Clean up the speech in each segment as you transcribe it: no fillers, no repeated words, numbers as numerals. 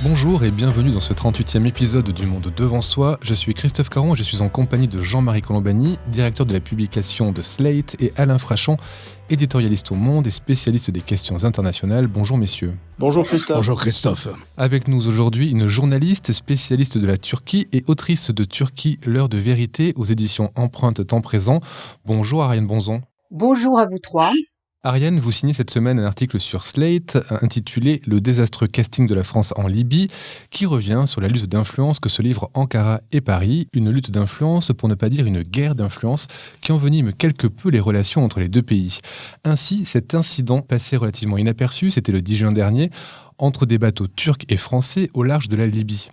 Bonjour et bienvenue dans ce 38e épisode du Monde devant soi. Je suis Christophe Caron et je suis en compagnie de Jean-Marie Colombani, directeur de la publication de Slate, et Alain Frachon, éditorialiste au Monde et spécialiste des questions internationales. Bonjour messieurs. Bonjour Christophe. Bonjour Christophe. Avec nous aujourd'hui une journaliste spécialiste de la Turquie et autrice de Turquie, l'heure de vérité aux éditions Empreinte Temps Présent. Bonjour Ariane Bonzon. Bonjour à vous trois. Ariane, vous signez cette semaine un article sur Slate intitulé « Le désastreux casting de la France en Libye » qui revient sur la lutte d'influence que se livrent Ankara et Paris, une lutte d'influence pour ne pas dire une guerre d'influence qui envenime quelque peu les relations entre les deux pays. Ainsi, cet incident passé relativement inaperçu, c'était le 10 juin dernier, entre des bateaux turcs et français au large de la Libye.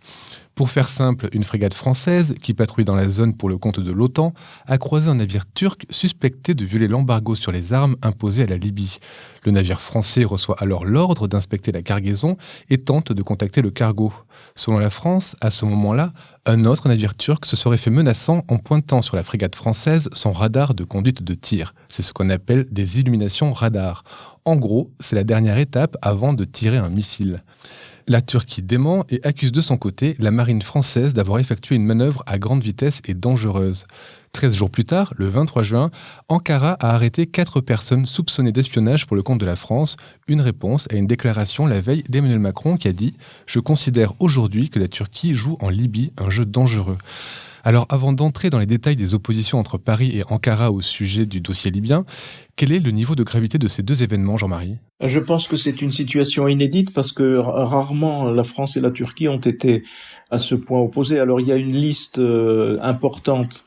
Pour faire simple, une frégate française, qui patrouille dans la zone pour le compte de l'OTAN, a croisé un navire turc suspecté de violer l'embargo sur les armes imposé à la Libye. Le navire français reçoit alors l'ordre d'inspecter la cargaison et tente de contacter le cargo. Selon la France, à ce moment-là, un autre navire turc se serait fait menaçant en pointant sur la frégate française son radar de conduite de tir. C'est ce qu'on appelle des illuminations radar. En gros, c'est la dernière étape avant de tirer un missile. La Turquie dément et accuse de son côté la marine française d'avoir effectué une manœuvre à grande vitesse et dangereuse. 13 jours plus tard, le 23 juin, Ankara a arrêté 4 personnes soupçonnées d'espionnage pour le compte de la France, une réponse à une déclaration la veille d'Emmanuel Macron qui a dit « Je considère aujourd'hui que la Turquie joue en Libye un jeu dangereux ». Alors avant d'entrer dans les détails des oppositions entre Paris et Ankara au sujet du dossier libyen, quel est le niveau de gravité de ces deux événements, Jean-Marie ? Je pense que c'est une situation inédite parce que rarement la France et la Turquie ont été à ce point opposés. Alors il y a une liste importante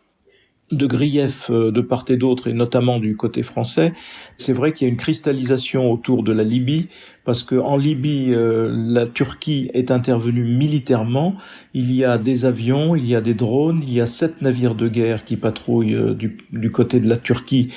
de griefs de part et d'autre, et notamment du côté français. C'est vrai qu'il y a une cristallisation autour de la Libye, parce que en Libye, la Turquie est intervenue militairement. Il y a des avions, il y a des drones, il y a 7 navires de guerre qui patrouillent du côté de la Turquie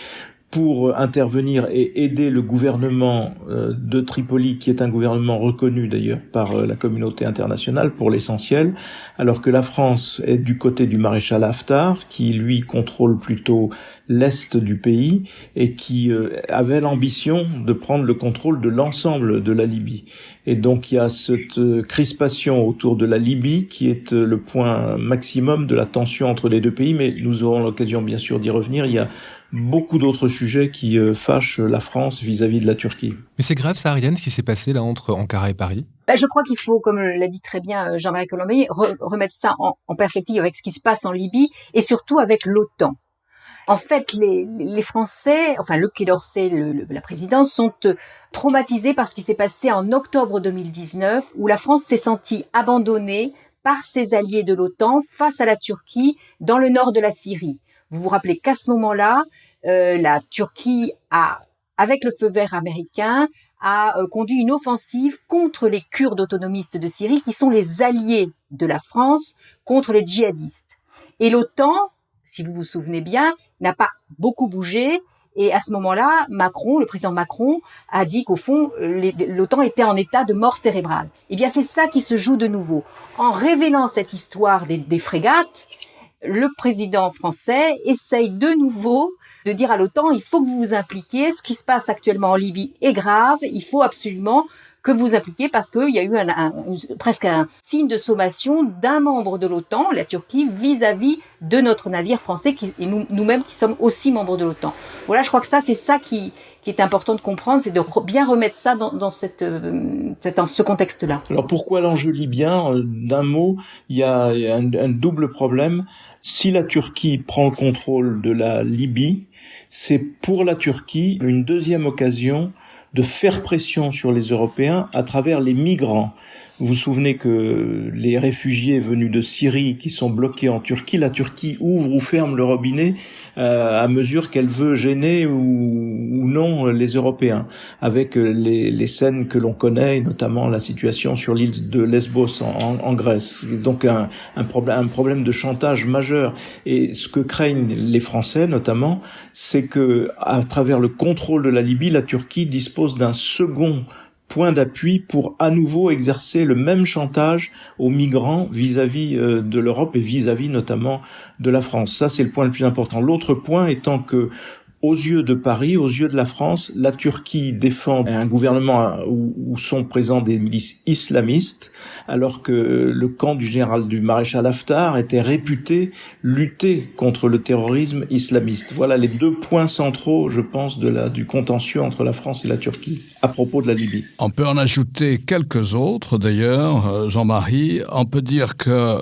pour intervenir et aider le gouvernement de Tripoli, qui est un gouvernement reconnu d'ailleurs par la communauté internationale pour l'essentiel, alors que la France est du côté du maréchal Haftar, qui lui contrôle plutôt l'est du pays et qui avait l'ambition de prendre le contrôle de l'ensemble de la Libye. Et donc il y a cette crispation autour de la Libye qui est le point maximum de la tension entre les deux pays, mais nous aurons l'occasion bien sûr d'y revenir. Il y a beaucoup d'autres sujets qui fâchent la France vis-à-vis de la Turquie. Mais c'est grave ça, Ariane, ce qui s'est passé là entre Ankara et Paris ? Je crois qu'il faut, comme l'a dit très bien Jean-Marie Colombani, remettre ça en perspective avec ce qui se passe en Libye et surtout avec l'OTAN. En fait, les Français, enfin le Quai d'Orsay, la présidence, sont traumatisés par ce qui s'est passé en octobre 2019, où la France s'est sentie abandonnée par ses alliés de l'OTAN face à la Turquie dans le nord de la Syrie. Vous vous rappelez qu'à ce moment-là, la Turquie a, avec le feu vert américain, a conduit une offensive contre les Kurdes autonomistes de Syrie, qui sont les alliés de la France contre les djihadistes. Et l'OTAN, si vous vous souvenez bien, n'a pas beaucoup bougé. Et à ce moment-là, le président Macron, a dit qu'au fond, l'OTAN était en état de mort cérébrale. Eh bien, c'est ça qui se joue de nouveau. En révélant cette histoire des frégates, le président français essaye de nouveau de dire à l'OTAN, il faut que vous vous impliquiez, ce qui se passe actuellement en Libye est grave, il faut absolument que vous vous impliquiez parce qu'il y a eu presque un signe de sommation d'un membre de l'OTAN, la Turquie, vis-à-vis de notre navire français et nous-mêmes qui sommes aussi membres de l'OTAN. Voilà, je crois que c'est ça qui est important de comprendre, c'est de bien remettre ça dans ce contexte-là. Alors pourquoi l'enjeu libyen ? D'un mot, il y a un double problème. Si la Turquie prend le contrôle de la Libye, c'est pour la Turquie une deuxième occasion de faire pression sur les Européens à travers les migrants. Vous vous souvenez que les réfugiés venus de Syrie qui sont bloqués en Turquie, la Turquie ouvre ou ferme le robinet à mesure qu'elle veut gêner ou non les Européens, avec les scènes que l'on connaît, notamment la situation sur l'île de Lesbos en Grèce. Donc un problème de chantage majeur. Et ce que craignent les Français notamment, c'est que à travers le contrôle de la Libye, la Turquie dispose d'un second point d'appui pour à nouveau exercer le même chantage aux migrants vis-à-vis de l'Europe et vis-à-vis notamment de la France. Ça, c'est le point le plus important. L'autre point étant que aux yeux de Paris, aux yeux de la France, la Turquie défend un gouvernement où sont présents des milices islamistes, alors que le camp du maréchal Haftar était réputé lutter contre le terrorisme islamiste. Voilà les deux points centraux, je pense, du contentieux entre la France et la Turquie à propos de la Libye. On peut en ajouter quelques autres, d'ailleurs, Jean-Marie. On peut dire que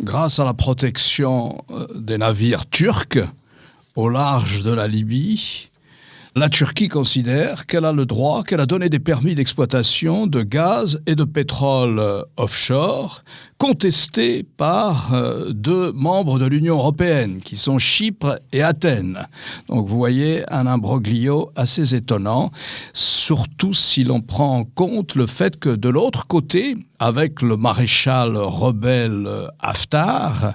grâce à la protection des navires turcs au large de la Libye, la Turquie considère qu'elle a le droit, qu'elle a donné des permis d'exploitation de gaz et de pétrole offshore, contestés par deux membres de l'Union européenne, qui sont Chypre et Athènes. Donc vous voyez un imbroglio assez étonnant, surtout si l'on prend en compte le fait que de l'autre côté, avec le maréchal rebelle Haftar,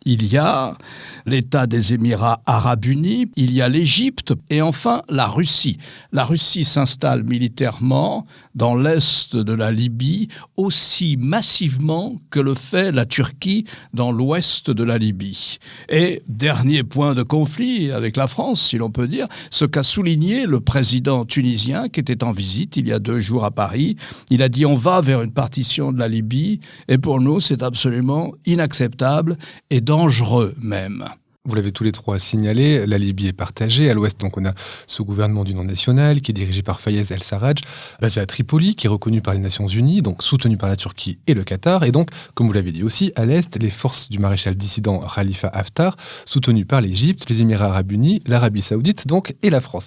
il y a l'État des Émirats arabes unis, il y a l'Égypte et enfin la Russie. La Russie s'installe militairement dans l'est de la Libye aussi massivement que le fait la Turquie dans l'ouest de la Libye. Et dernier point de conflit avec la France, si l'on peut dire, ce qu'a souligné le président tunisien qui était en visite il y a 2 jours à Paris. Il a dit on va vers une partition de la Libye et pour nous c'est absolument inacceptable et dangereux même. Vous l'avez tous les trois signalé, la Libye est partagée. À l'ouest, donc, on a ce gouvernement d'union nationale qui est dirigé par Fayez el-Sarraj, basé à Tripoli, qui est reconnu par les Nations Unies, donc soutenu par la Turquie et le Qatar. Et donc, comme vous l'avez dit aussi, à l'est, les forces du maréchal dissident Khalifa Haftar, soutenues par l'Égypte, les Émirats arabes unis, l'Arabie saoudite, donc, et la France.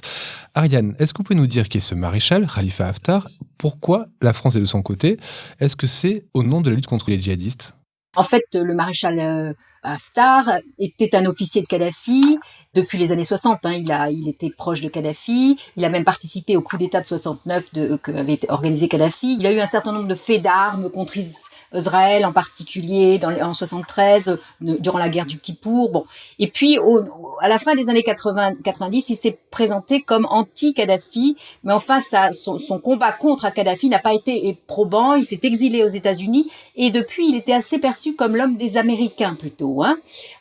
Ariane, est-ce que vous pouvez nous dire qui est ce maréchal, Khalifa Haftar? Pourquoi la France est de son côté? Est-ce que c'est au nom de la lutte contre les djihadistes? En fait, le maréchal Haftar était un officier de Kadhafi depuis les années 60. Il était proche de Kadhafi. Il a même participé au coup d'État de 69 qu'avait organisé Kadhafi. Il a eu un certain nombre de faits d'armes contre Israël, en particulier en 73, durant la guerre du Kippour. Bon. Et puis, à la fin des années 90, il s'est présenté comme anti-Kadhafi. Mais enfin, son combat contre Kadhafi n'a pas été probant. Il s'est exilé aux États-Unis. Et depuis, il était assez perçu comme l'homme des Américains, plutôt.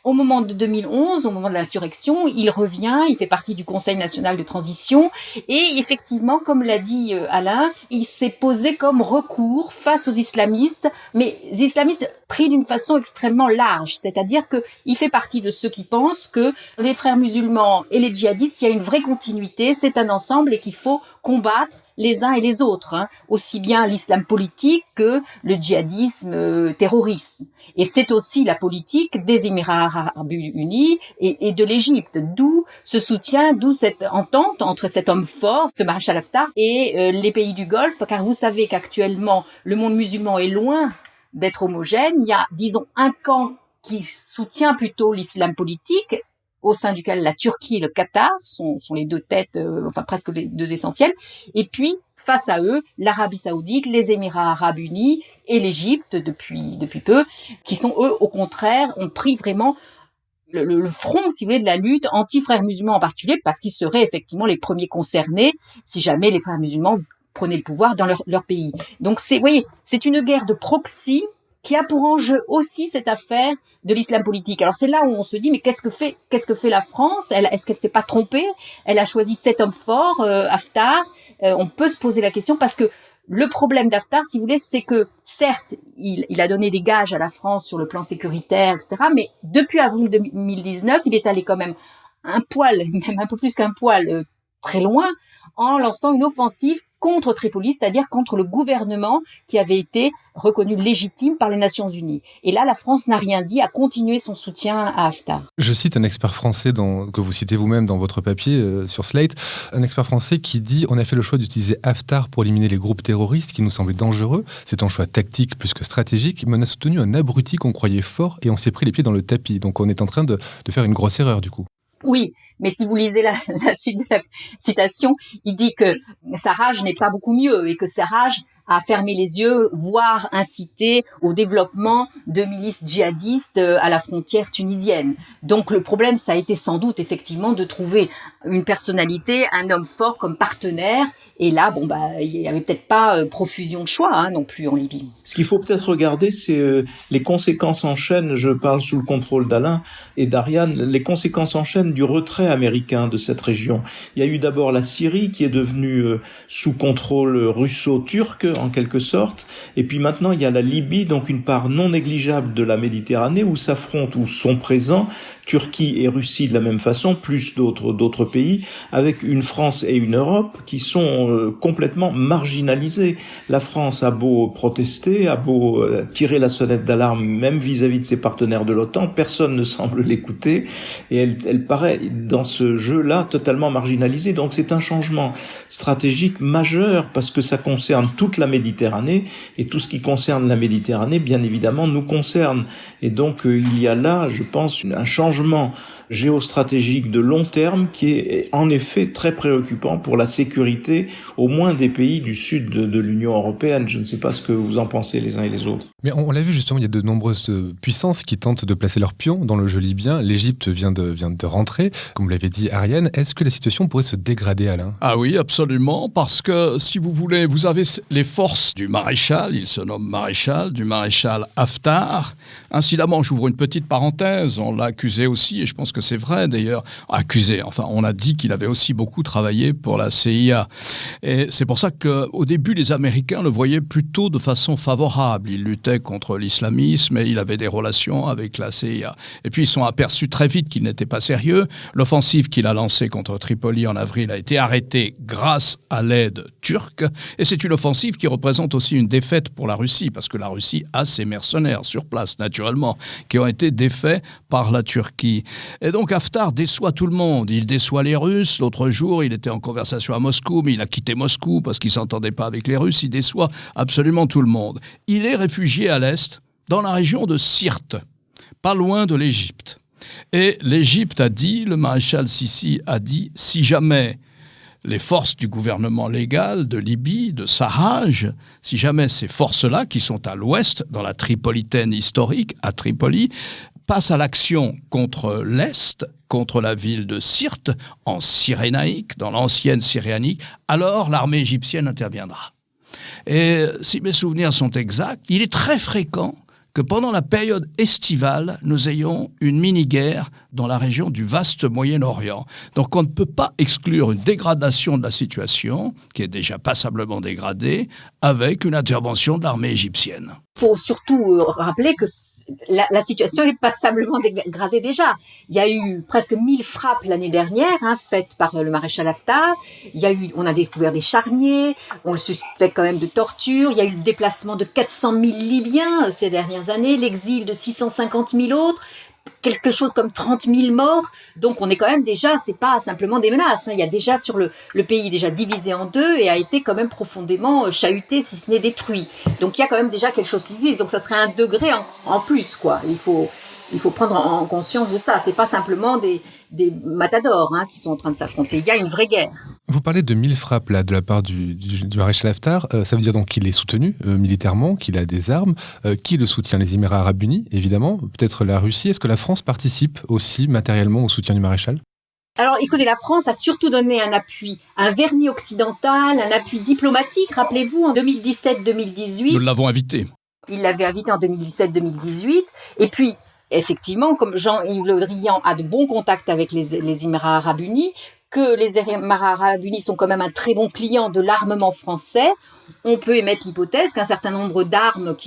Au moment de 2011, au moment de l'insurrection, il revient, il fait partie du Conseil national de transition et effectivement, comme l'a dit Alain, il s'est posé comme recours face aux islamistes, mais les islamistes pris d'une façon extrêmement large, c'est-à-dire qu'il fait partie de ceux qui pensent que les frères musulmans et les djihadistes, il y a une vraie continuité, c'est un ensemble et qu'il faut combattre les uns et les autres, aussi bien l'islam politique que le djihadisme terroriste. Et c'est aussi la politique des Émirats arabes unis et de l'Égypte, d'où ce soutien, d'où cette entente entre cet homme fort, ce maréchal Haftar, et les pays du Golfe, car vous savez qu'actuellement, le monde musulman est loin d'être homogène. Il y a, disons, un camp qui soutient plutôt l'islam politique, au sein duquel la Turquie et le Qatar sont les deux têtes, presque les deux essentiels. Et puis, face à eux, l'Arabie saoudite, les Émirats arabes unis et l'Égypte, depuis peu, qui sont, eux, au contraire, ont pris vraiment le front, si vous voulez, de la lutte anti-frères musulmans en particulier, parce qu'ils seraient effectivement les premiers concernés si jamais les frères musulmans prenaient le pouvoir dans leur pays. Donc, vous voyez, c'est une guerre de proxy qui a pour enjeu aussi cette affaire de l'islam politique. Alors c'est là où on se dit, mais qu'est-ce que fait la France? Est-ce qu'elle s'est pas trompée? Elle a choisi cet homme fort, Haftar. On peut se poser la question parce que le problème d'Haftar, si vous voulez, c'est que certes, il a donné des gages à la France sur le plan sécuritaire, etc. Mais depuis avril 2019, il est allé quand même un poil, même un peu plus qu'un poil, très loin, en lançant une offensive contre Tripoli, c'est-à-dire contre le gouvernement qui avait été reconnu légitime par les Nations Unies. Et là, la France n'a rien dit, a continué son soutien à Haftar. Je cite un expert français que vous citez vous-même dans votre papier sur Slate, un expert français qui dit « On a fait le choix d'utiliser Haftar pour éliminer les groupes terroristes qui nous semblaient dangereux. C'est un choix tactique plus que stratégique, mais on a soutenu un abruti qu'on croyait fort et on s'est pris les pieds dans le tapis. Donc on est en train de faire une grosse erreur du coup. » Oui, mais si vous lisez la suite de la citation, il dit que Sarraj n'est pas beaucoup mieux et que Sarraj à fermer les yeux, voire inciter au développement de milices djihadistes à la frontière tunisienne. Donc le problème, ça a été sans doute effectivement de trouver une personnalité, un homme fort comme partenaire. Et là, il y avait peut-être pas profusion de choix non plus en Libye. Ce qu'il faut peut-être regarder, c'est les conséquences en chaîne. Je parle sous le contrôle d'Alain et d'Ariane. Les conséquences en chaîne du retrait américain de cette région. Il y a eu d'abord la Syrie qui est devenue sous contrôle russo-turc en quelque sorte. Et puis maintenant, il y a la Libye, donc une part non négligeable de la Méditerranée où s'affrontent, où sont présents Turquie et Russie de la même façon, plus d'autres pays, avec une France et une Europe qui sont complètement marginalisées. La France a beau protester, a beau tirer la sonnette d'alarme, même vis-à-vis de ses partenaires de l'OTAN, personne ne semble l'écouter, et elle paraît dans ce jeu-là totalement marginalisée. Donc c'est un changement stratégique majeur, parce que ça concerne toute la Méditerranée, et tout ce qui concerne la Méditerranée, bien évidemment, nous concerne. Et donc il y a là, je pense, un changement géostratégique de long terme qui est en effet très préoccupant pour la sécurité au moins des pays du sud de l'Union européenne. Je ne sais pas ce que vous en pensez les uns et les autres. Mais on l'a vu justement, il y a de nombreuses puissances qui tentent de placer leurs pions dans le jeu libyen. L'Égypte vient de rentrer, comme vous l'avez dit Ariane. Est-ce que la situation pourrait se dégrader, Alain ? Ah oui, absolument, parce que si vous voulez, vous avez les forces du maréchal, il se nomme maréchal, du maréchal Haftar. Incidemment, j'ouvre une petite parenthèse, on l'a accusé aussi, et je pense que c'est vrai d'ailleurs, on a dit qu'il avait aussi beaucoup travaillé pour la CIA. Et c'est pour ça qu'au début, les Américains le voyaient plutôt de façon favorable. Il luttait contre l'islamisme et il avait des relations avec la CIA. Et puis ils sont aperçus très vite qu'il n'était pas sérieux. L'offensive qu'il a lancée contre Tripoli en avril a été arrêtée grâce à l'aide turque. Et c'est une offensive qui représente aussi une défaite pour la Russie, parce que la Russie a ses mercenaires sur place, naturellement, qui ont été défaits par la Turquie. Et donc Haftar déçoit tout le monde. Il déçoit les Russes. L'autre jour, il était en conversation à Moscou, mais il a quitté Moscou parce qu'il ne s'entendait pas avec les Russes. Il déçoit absolument tout le monde. Il est réfugié à l'est, dans la région de Sirte, pas loin de l'Égypte. Et l'Égypte a dit, le maréchal Sissi a dit, si jamais les forces du gouvernement légal de Libye, de Sarraj, si jamais ces forces-là, qui sont à l'ouest, dans la Tripolitaine historique, à Tripoli, passent à l'action contre l'Est, contre la ville de Sirte, en Cyrénaïque, dans l'ancienne Cyrénaïque, alors l'armée égyptienne interviendra. Et si mes souvenirs sont exacts, il est très fréquent que pendant la période estivale, nous ayons une mini-guerre dans la région du vaste Moyen-Orient. Donc on ne peut pas exclure une dégradation de la situation, qui est déjà passablement dégradée, avec une intervention de l'armée égyptienne. Il faut surtout rappeler que la situation est passablement dégradée déjà. Il y a eu presque 1000 frappes l'année dernière, faites par le maréchal Haftar. On a découvert des charniers, on le suspecte quand même de torture. Il y a eu le déplacement de 400 000 Libyens ces dernières années, l'exil de 650 000 autres. Quelque chose comme 30 000 morts. Donc on est quand même déjà, c'est pas simplement des menaces. Il y a déjà sur le pays déjà divisé en deux et a été quand même profondément chahuté, si ce n'est détruit. Donc il y a quand même déjà quelque chose qui existe. Donc ça serait un degré en plus, quoi. Il faut prendre en conscience de ça. C'est pas simplement des matadors qui sont en train de s'affronter. Il y a une vraie guerre. Vous parlez de 1000 frappes là, de la part du maréchal Haftar. Ça veut dire donc qu'il est soutenu militairement, qu'il a des armes. Qui le soutient ? Les Émirats arabes unis, évidemment. Peut-être la Russie. Est-ce que la France participe aussi matériellement au soutien du maréchal ? Alors, écoutez, la France a surtout donné un appui, un vernis occidental, un appui diplomatique. Rappelez-vous, en 2017-2018... Nous l'avons invité. Il l'avait invité en 2017-2018. Et puis, effectivement, comme Jean-Yves Le Drian a de bons contacts avec les Émirats arabes unis, que les Émirats arabes unis sont quand même un très bon client de l'armement français, on peut émettre l'hypothèse qu'un certain nombre d'armes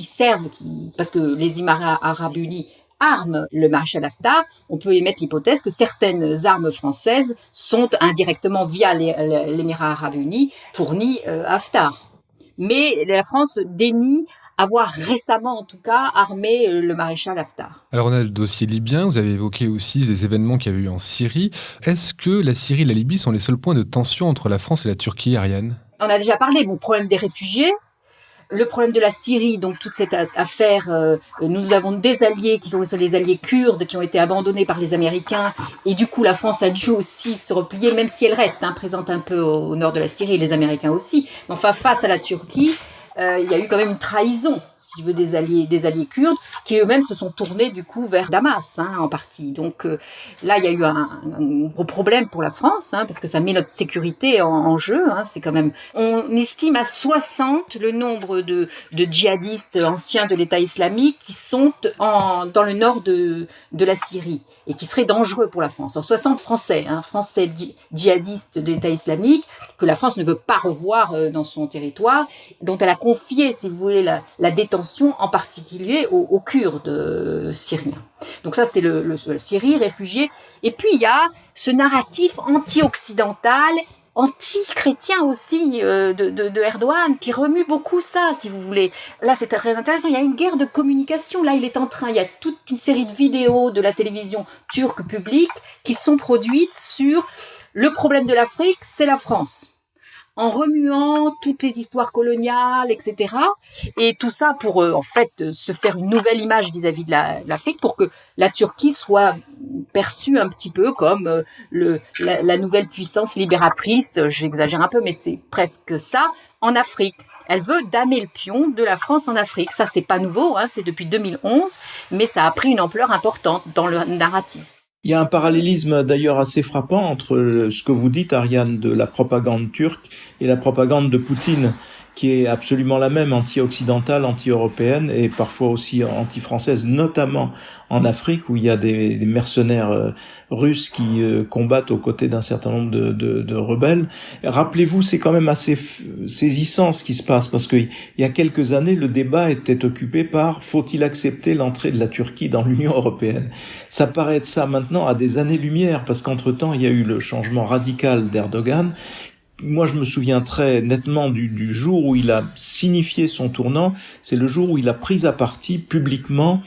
parce que les Émirats arabes unis arment le maréchal Haftar, on peut émettre l'hypothèse que certaines armes françaises sont indirectement, via l'Émirat arabe unis, fournies à Haftar. Mais la France dénie avoir récemment, en tout cas, armé le maréchal Haftar. Alors on a le dossier libyen, vous avez évoqué aussi des événements qu'il y avait eu en Syrie. Est-ce que la Syrie et la Libye sont les seuls points de tension entre la France et la Turquie, Ariane ? On a déjà parlé, problème des réfugiés, le problème de la Syrie, donc toute cette affaire, nous avons des alliés qui sont les alliés kurdes qui ont été abandonnés par les Américains, et du coup la France a dû aussi se replier, même si elle reste présente un peu au nord de la Syrie, les Américains aussi. Enfin, face à la Turquie, il y a eu quand même une trahison, si tu veux, des alliés kurdes, qui eux-mêmes se sont tournés du coup vers Damas, en partie. Donc là, il y a eu un gros problème pour la France, parce que ça met notre sécurité en jeu. C'est quand même, on estime à 60 le nombre de djihadistes anciens de l'État islamique qui sont dans le nord de la Syrie et qui seraient dangereux pour la France. Alors 60 Français, Français djihadistes de l'État islamique que la France ne veut pas revoir dans son territoire, dont elle a confié, si vous voulez, la détention en particulier aux Kurdes syriens. Donc ça, c'est le Syrie, réfugiés. Et puis il y a ce narratif anti-occidental, anti-chrétien aussi de Erdogan, qui remue beaucoup ça, si vous voulez. Là, c'est très intéressant. Il y a une guerre de communication. Là, il y a toute une série de vidéos de la télévision turque publique qui sont produites sur le problème de l'Afrique, c'est la France, en remuant toutes les histoires coloniales, etc. Et tout ça pour, en fait, se faire une nouvelle image vis-à-vis de l'Afrique, pour que la Turquie soit perçue un petit peu comme la nouvelle puissance libératrice, j'exagère un peu, mais c'est presque ça, en Afrique. Elle veut damer le pion de la France en Afrique. Ça, c'est pas nouveau, c'est depuis 2011, mais ça a pris une ampleur importante dans le narratif. Il y a un parallélisme d'ailleurs assez frappant entre ce que vous dites, Ariane, de la propagande turque et la propagande de Poutine, qui est absolument la même, anti-occidentale, anti-européenne et parfois aussi anti-française, notamment en Afrique où il y a des mercenaires russes qui combattent aux côtés d'un certain nombre de rebelles. Rappelez-vous, c'est quand même assez saisissant ce qui se passe, parce qu'il y a quelques années, le débat était occupé par faut-il accepter l'entrée de la Turquie dans l'Union européenne. Ça paraît être ça maintenant à des années-lumière, parce qu'entre-temps, il y a eu le changement radical d'Erdogan. Moi, je me souviens très nettement du jour où il a signifié son tournant. C'est le jour où il a pris à partie publiquement,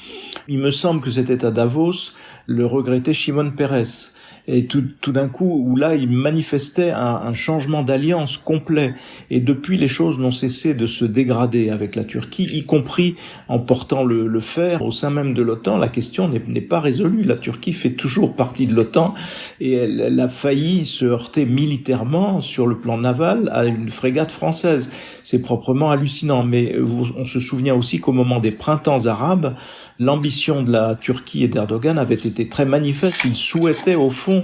il me semble que c'était à Davos, le regretté Shimon Peres. Et tout d'un coup, où là, il manifestait un changement d'alliance complet. Et depuis, les choses n'ont cessé de se dégrader avec la Turquie, y compris en portant le fer au sein même de l'OTAN. La question n'est pas résolue. La Turquie fait toujours partie de l'OTAN et elle a failli se heurter militairement sur le plan naval à une frégate française. C'est proprement hallucinant. Mais on se souvient aussi qu'au moment des printemps arabes, l'ambition de la Turquie et d'Erdogan avait été très manifeste. Il souhaitait, au fond,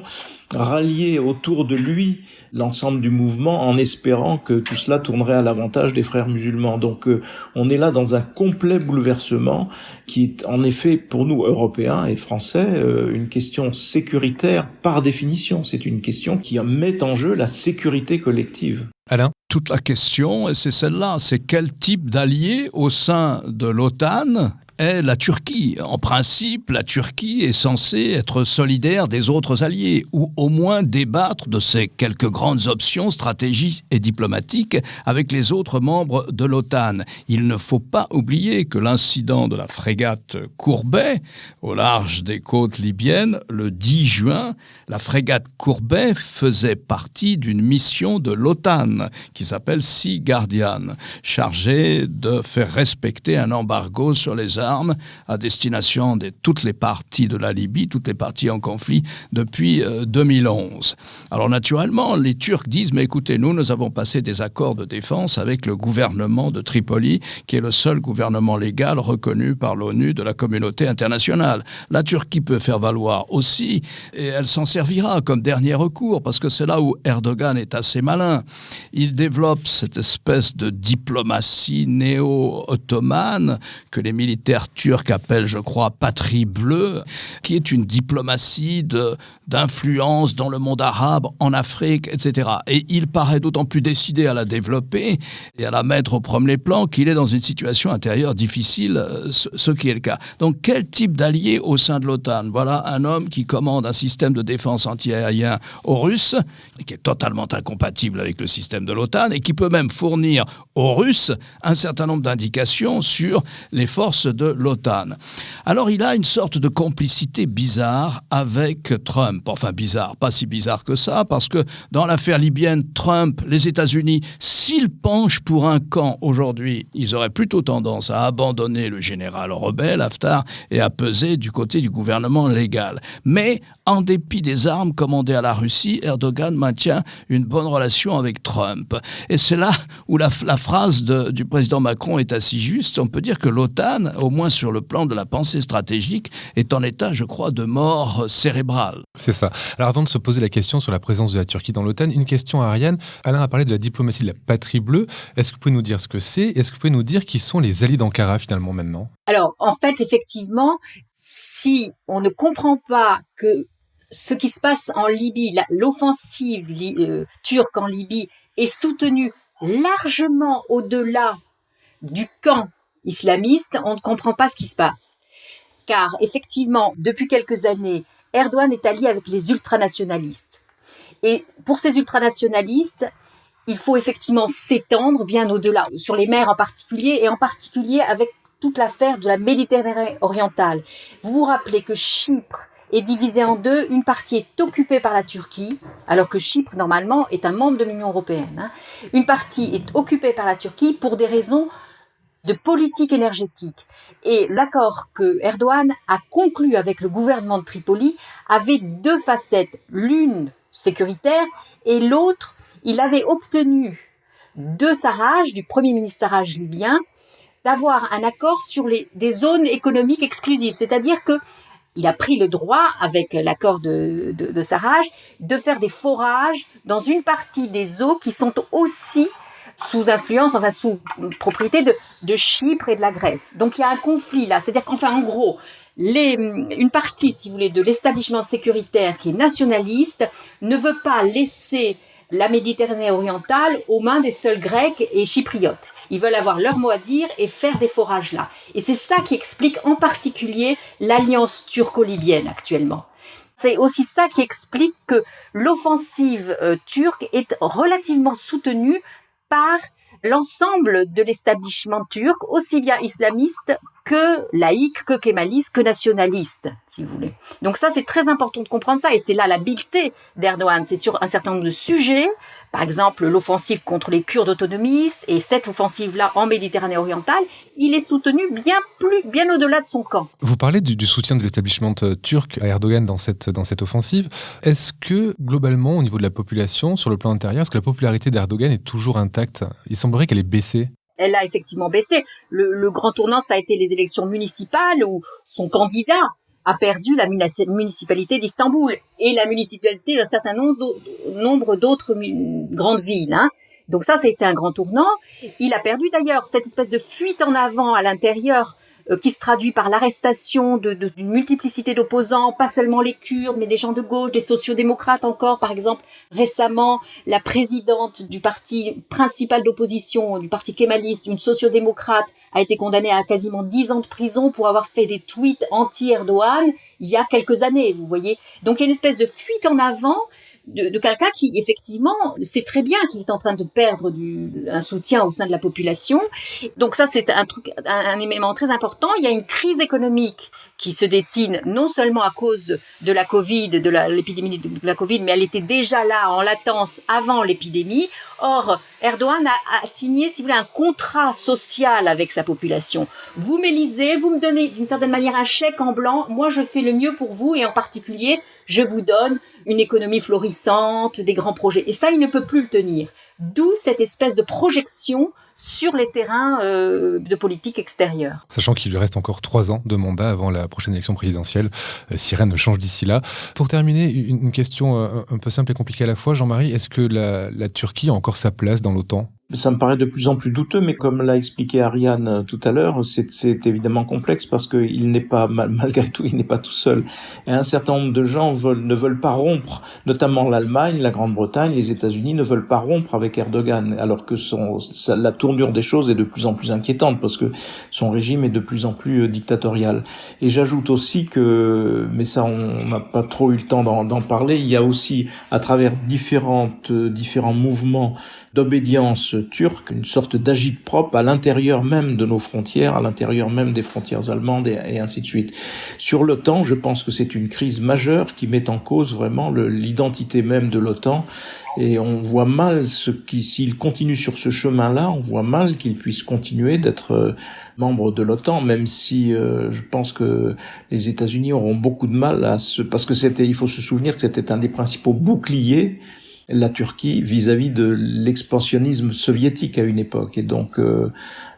rallier autour de lui l'ensemble du mouvement en espérant que tout cela tournerait à l'avantage des frères musulmans. Donc on est là dans un complet bouleversement qui est en effet pour nous Européens et Français une question sécuritaire par définition. C'est une question qui met en jeu la sécurité collective. Alain ? Toute la question, et c'est celle-là, c'est quel type d'allié au sein de l'OTAN est la Turquie. En principe, la Turquie est censée être solidaire des autres alliés, ou au moins débattre de ces quelques grandes options stratégiques et diplomatiques avec les autres membres de l'OTAN. Il ne faut pas oublier que l'incident de la frégate Courbet, au large des côtes libyennes, le 10 juin, la frégate Courbet faisait partie d'une mission de l'OTAN qui s'appelle Sea Guardian, chargée de faire respecter un embargo sur les armes à destination de toutes les parties de la Libye, toutes les parties en conflit depuis 2011. Alors naturellement, les Turcs disent « mais écoutez, nous avons passé des accords de défense avec le gouvernement de Tripoli, qui est le seul gouvernement légal reconnu par l'ONU de la communauté internationale. La Turquie peut faire valoir aussi, et elle s'en servira comme dernier recours, parce que c'est là où Erdogan est assez malin. Il développe cette espèce de diplomatie néo-ottomane que les militaires turcs appellent, je crois, patrie bleue, qui est une diplomatie d'influence dans le monde arabe, en Afrique, etc. Et il paraît d'autant plus décidé à la développer et à la mettre au premier plan qu'il est dans une situation intérieure difficile, ce qui est le cas. Donc, quel type d'allié au sein de l'OTAN ? Voilà un homme qui commande un système de défense anti-aérien aux Russes, qui est totalement incompatible avec le système de l'OTAN et qui peut même fournir aux Russes un certain nombre d'indications sur les forces de l'OTAN. Alors il a une sorte de complicité bizarre avec Trump. Enfin bizarre, pas si bizarre que ça, parce que dans l'affaire libyenne, Trump, les États-Unis, s'ils penchent pour un camp aujourd'hui, ils auraient plutôt tendance à abandonner le général rebelle Haftar et à peser du côté du gouvernement légal. Mais En dépit des armes commandées à la Russie, Erdogan maintient une bonne relation avec Trump. Et c'est là où la phrase du président Macron est assez juste. On peut dire que l'OTAN, au moins sur le plan de la pensée stratégique, est en état, je crois, de mort cérébrale. C'est ça. Alors avant de se poser la question sur la présence de la Turquie dans l'OTAN, une question à Ariane. Alain a parlé de la diplomatie de la patrie bleue. Est-ce que vous pouvez nous dire ce que c'est ? Est-ce que vous pouvez nous dire qui sont les alliés d'Ankara finalement maintenant ? Alors, en fait, effectivement, si on ne comprend pas que ce qui se passe en Libye, l'offensive turque en Libye est soutenue largement au-delà du camp islamiste, on ne comprend pas ce qui se passe. Car effectivement, depuis quelques années, Erdogan est allié avec les ultranationalistes. Et pour ces ultranationalistes, il faut effectivement s'étendre bien au-delà, sur les mers en particulier, et en particulier avec toute l'affaire de la Méditerranée orientale. Vous vous rappelez que Chypre est divisée en deux, une partie est occupée par la Turquie, alors que Chypre, normalement, est un membre de l'Union européenne. Une partie est occupée par la Turquie pour des raisons de politique énergétique. Et l'accord que Erdogan a conclu avec le gouvernement de Tripoli avait deux facettes. L'une sécuritaire et l'autre, il avait obtenu de Sarraj, du premier ministre Sarraj libyen, d'avoir un accord sur des zones économiques exclusives. C'est-à-dire que il a pris le droit, avec l'accord de Sarraj, de faire des forages dans une partie des eaux qui sont aussi sous influence, enfin sous propriété de Chypre et de la Grèce. Donc il y a un conflit là, c'est-à-dire qu'enfin en gros, une partie, si vous voulez, de l'établissement sécuritaire qui est nationaliste ne veut pas laisser la Méditerranée orientale aux mains des seuls Grecs et Chypriotes. Ils veulent avoir leur mot à dire et faire des forages là. Et c'est ça qui explique en particulier l'alliance turco-libyenne actuellement. C'est aussi ça qui explique que l'offensive turque est relativement soutenue par l'ensemble de l'établissement turc, aussi bien islamiste que laïque, que kémaliste, que nationaliste, si vous voulez. Donc ça, c'est très important de comprendre ça, et c'est là l'habileté d'Erdogan. C'est sur un certain nombre de sujets, par exemple l'offensive contre les Kurdes autonomistes, et cette offensive-là en Méditerranée orientale, il est soutenu bien au-delà de son camp. Vous parlez du soutien de l'établissement turc à Erdogan dans cette offensive. Est-ce que, globalement, au niveau de la population, sur le plan intérieur, est-ce que la popularité d'Erdogan est toujours intacte ? Il semblerait qu'elle ait baissé. Elle a effectivement baissé. Le grand tournant, ça a été les élections municipales où son candidat a perdu la municipalité d'Istanbul et la municipalité d'un certain nombre d'autres grandes villes. Donc ça a été un grand tournant. Il a perdu d'ailleurs cette espèce de fuite en avant à l'intérieur qui se traduit par l'arrestation d'une multiplicité d'opposants, pas seulement les Kurdes, mais des gens de gauche, des sociodémocrates encore. Par exemple, récemment, la présidente du parti principal d'opposition, du parti kémaliste, une sociodémocrate, a été condamnée à quasiment 10 ans de prison pour avoir fait des tweets anti-Erdogan il y a quelques années, vous voyez. Donc il y a une espèce de fuite en avant de quelqu'un qui, effectivement, sait très bien qu'il est en train de perdre un soutien au sein de la population. Donc ça, c'est un élément très important. Il y a une crise économique qui se dessine non seulement à cause de la Covid, de l'épidémie de la Covid, mais elle était déjà là en latence avant l'épidémie. Or, Erdogan a signé, si vous voulez, un contrat social avec sa population. Vous m'élisez, vous me donnez d'une certaine manière un chèque en blanc, moi je fais le mieux pour vous et en particulier, je vous donne une économie florissante, des grands projets. Et ça, il ne peut plus le tenir. D'où cette espèce de projection sur les terrains de politique extérieure. Sachant qu'il lui reste encore 3 ans de mandat avant la prochaine élection présidentielle, si rien ne change d'ici là. Pour terminer, une question un peu simple et compliquée à la fois, Jean-Marie, est-ce que la Turquie a encore sa place dans l'OTAN ? Ça me paraît de plus en plus douteux, mais comme l'a expliqué Ariane tout à l'heure, c'est évidemment complexe parce que il n'est pas, malgré tout, il n'est pas tout seul. Et un certain nombre de gens ne veulent pas rompre, notamment l'Allemagne, la Grande-Bretagne, les États-Unis ne veulent pas rompre avec Erdogan, alors que la tournure des choses est de plus en plus inquiétante parce que son régime est de plus en plus dictatorial. Et j'ajoute aussi que, mais ça on n'a pas trop eu le temps d'en parler, il y a aussi à travers différents mouvements d'obédience turque, une sorte d'agit-prop à l'intérieur même de nos frontières, à l'intérieur même des frontières allemandes et ainsi de suite. Sur l'OTAN, je pense que c'est une crise majeure qui met en cause vraiment l'identité même de l'OTAN. Et on voit mal s'il continue sur ce chemin-là, on voit mal qu'il puisse continuer d'être membre de l'OTAN, même si je pense que les États-Unis auront beaucoup de mal parce que il faut se souvenir que c'était un des principaux boucliers, la Turquie, vis-à-vis de l'expansionnisme soviétique à une époque. Et donc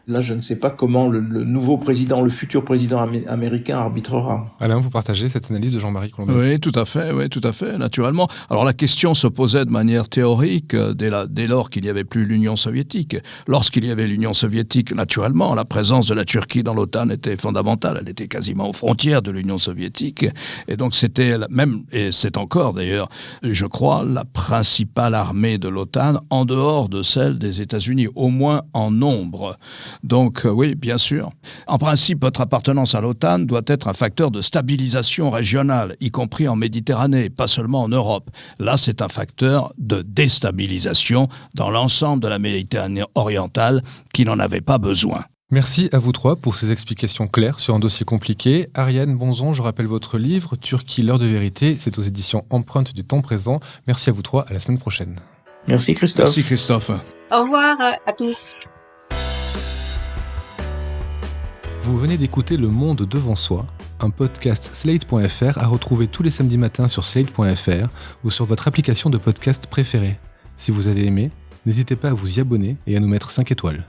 là, je ne sais pas comment le futur président américain arbitrera. Alain, vous partagez cette analyse de Jean-Marie Colombet? Oui, tout à fait, naturellement. Alors la question se posait de manière théorique dès lors qu'il n'y avait plus l'Union soviétique. Lorsqu'il y avait l'Union soviétique, naturellement, la présence de la Turquie dans l'OTAN était fondamentale. Elle était quasiment aux frontières de l'Union soviétique. Et donc c'était et c'est encore d'ailleurs, je crois, la principale armée de l'OTAN en dehors de celle des États-Unis, au moins en nombre. Donc oui, bien sûr. En principe, votre appartenance à l'OTAN doit être un facteur de stabilisation régionale, y compris en Méditerranée, pas seulement en Europe. Là, c'est un facteur de déstabilisation dans l'ensemble de la Méditerranée orientale qui n'en avait pas besoin. Merci à vous trois pour ces explications claires sur un dossier compliqué. Ariane Bonzon, je rappelle votre livre « Turquie, l'heure de vérité ». C'est aux éditions Empreintes du temps présent. Merci à vous trois, à la semaine prochaine. Merci Christophe. Merci Christophe. Au revoir à tous. Vous venez d'écouter Le Monde devant soi, un podcast Slate.fr à retrouver tous les samedis matins sur Slate.fr ou sur votre application de podcast préférée. Si vous avez aimé, n'hésitez pas à vous y abonner et à nous mettre 5 étoiles.